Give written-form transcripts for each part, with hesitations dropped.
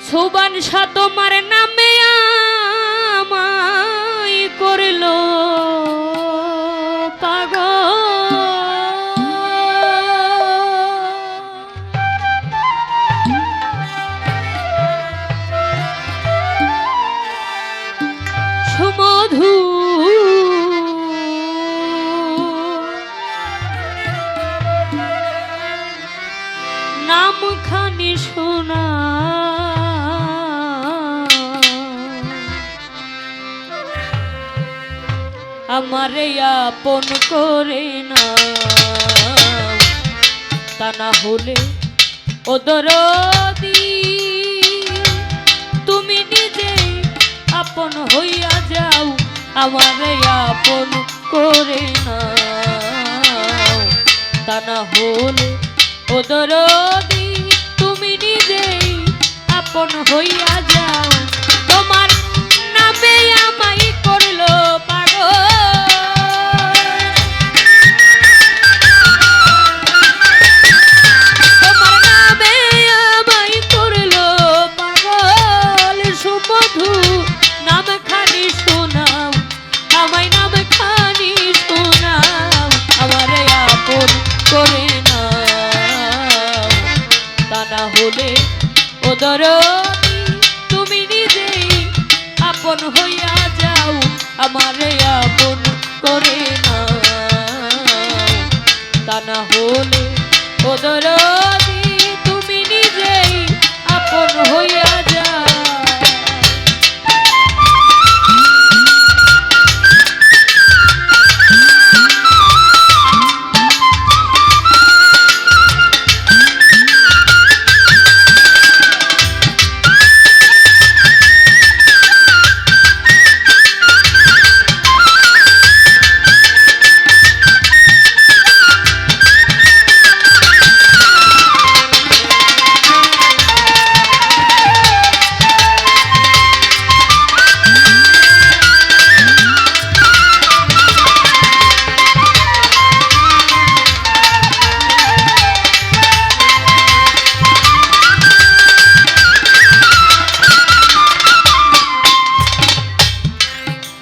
সুবান শাহ তোমার নামে আমায় করলো পাগল। সুমধু নামখানি শোনা আমারে আপন করে না, তা না হলে ও দরদি তুমি নিজে আপন হইয়া যাও, আমারে আপন করে না, তা না হলে ও দরদি তুমি নিজে আপন হইয়া যাও। তোমার নামে আমায় করলো পাগল, তোমার নামে আমায় করলো পাগল। সুমধু নাম খানি শোনাও, আমায় নাম খানি শোনাও, আমারে আপন করে না, তা না হলে ও দরদি তুমি নিজেই আপন হইয়া যাও, আমারে আপন করে না, তা না হলে ও দরদি তুমি নিজেই আপন হইয়া যাও।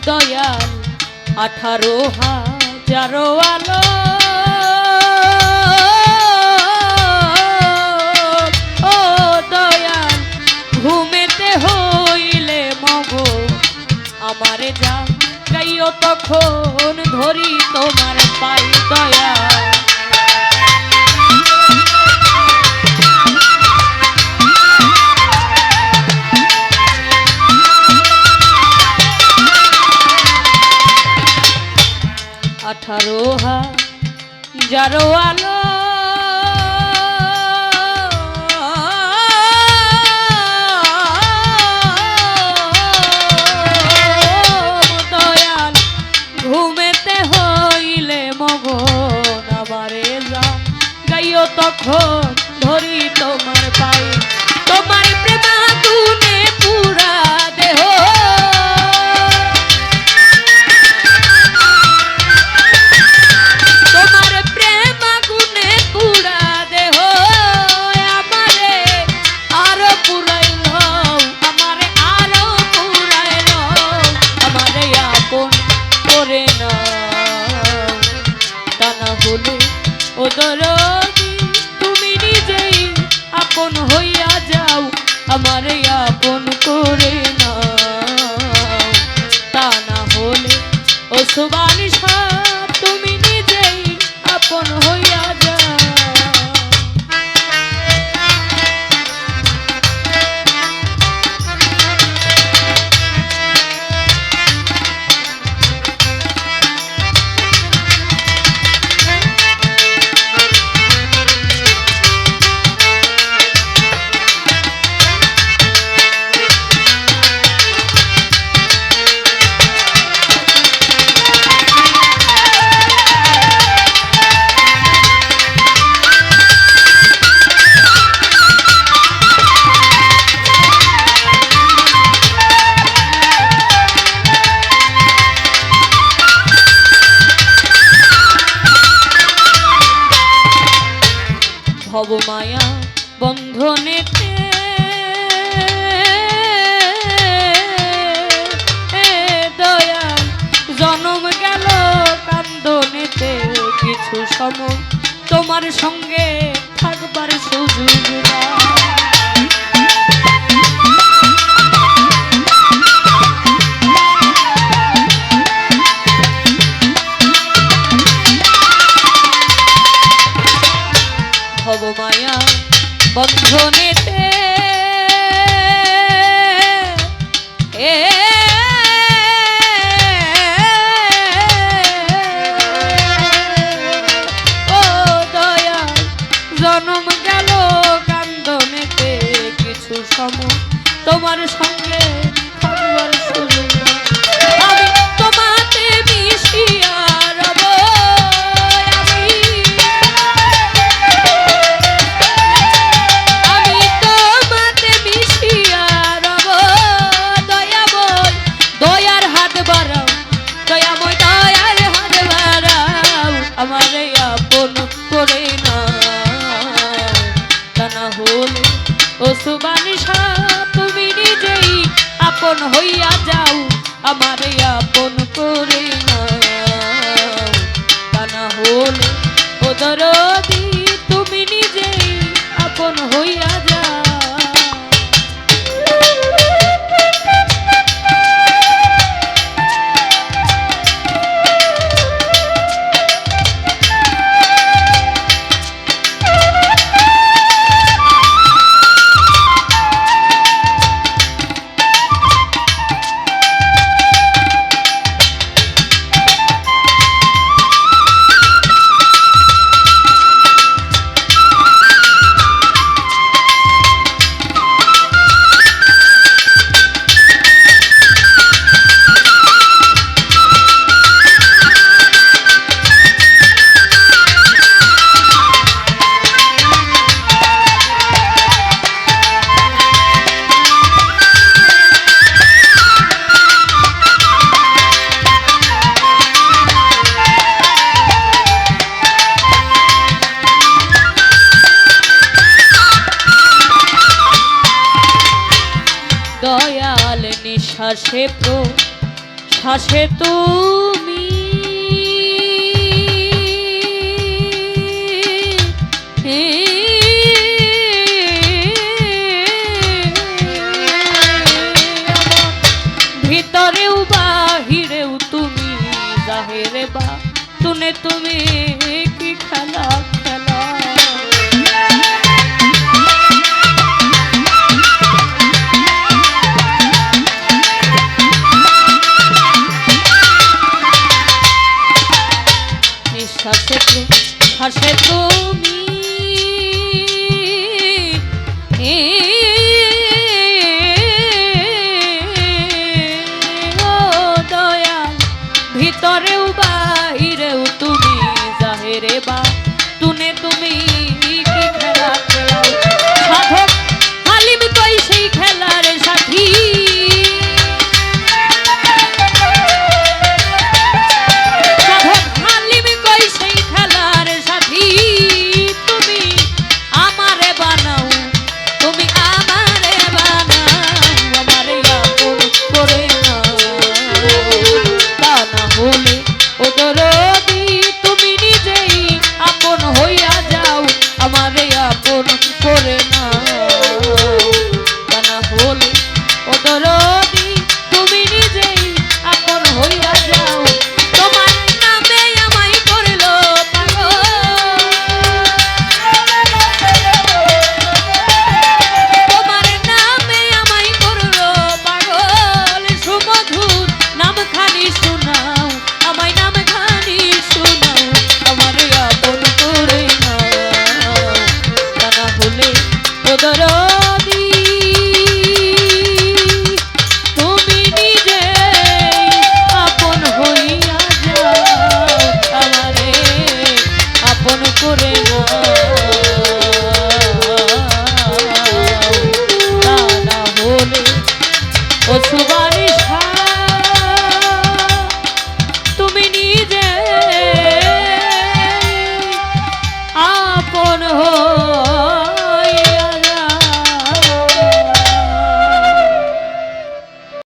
দয়াল 18,000 আলো ও দয়াল ঘুমেতে হইলে মগো আমারে যা গাইও তখন ধরি তোমার পাই দয়াল। যারো আলো দয়াল ঘুমেতে হইলে মগন আমারে যা গাইও তখন ধরি তোমার পাই, তোমার প্রেমা গুনে পুরা দেহ ও দরদি তুমি নিজেই আপন হইয়া যাও, আমারে আপন করে নাও, তা না হলে ও সুবান শাহ তুমি নিজেই আপন হইয়া যাও। ভবমায়া বন্ধনেতে জনম গেল কান্দনেতে কিছু সময় তোমার সঙ্গে থাকবার সুযোগ ভব মায়া বন্ধনেতে জনম গেল কান্দনেতে কিছু সময় তোমার সঙ্গে থাকবার সুযোগ আমি তোমাতে মিশিয়া রব আমি তোমাতে মিশিয়া রব দয়াময় দয়ার হাত বাড়াও দয়াময় দয়ার হাত বাড়াও আমারে আপন করে না হলে ও সুবানিশা তুমি নিজেই আপন হইয়া যাও আমারে আপন করে নাও তা না হলে ও দরদি তুমি নিজেই আপন হইয়া যাও দয়াল নিঃশ্বাসে শ্বাসে তুমি ভিতরেও বাহিরেও তুমি জাহেরে বা তুনে তুমি কি খেলা খেলা হাসে তুমি ও দয়াল ভিতরেও বাহিরেও তুমি জাহেরে বা তুনে তুমি কি খেলা খেলাও সাধক হালিম কই সেই খেলার সাথী করে না তা না হলে ও দরদি তুমি নিজেই আপন হইয়া যাও তোমার নামে আমায় করলো পাগল তোমার নামে আমায় করলো পাগল সুমধুর নামখানি শোনাও আমায় নামখানি শোনাও আমার আপন করে নাও তা না হলে ও দরদি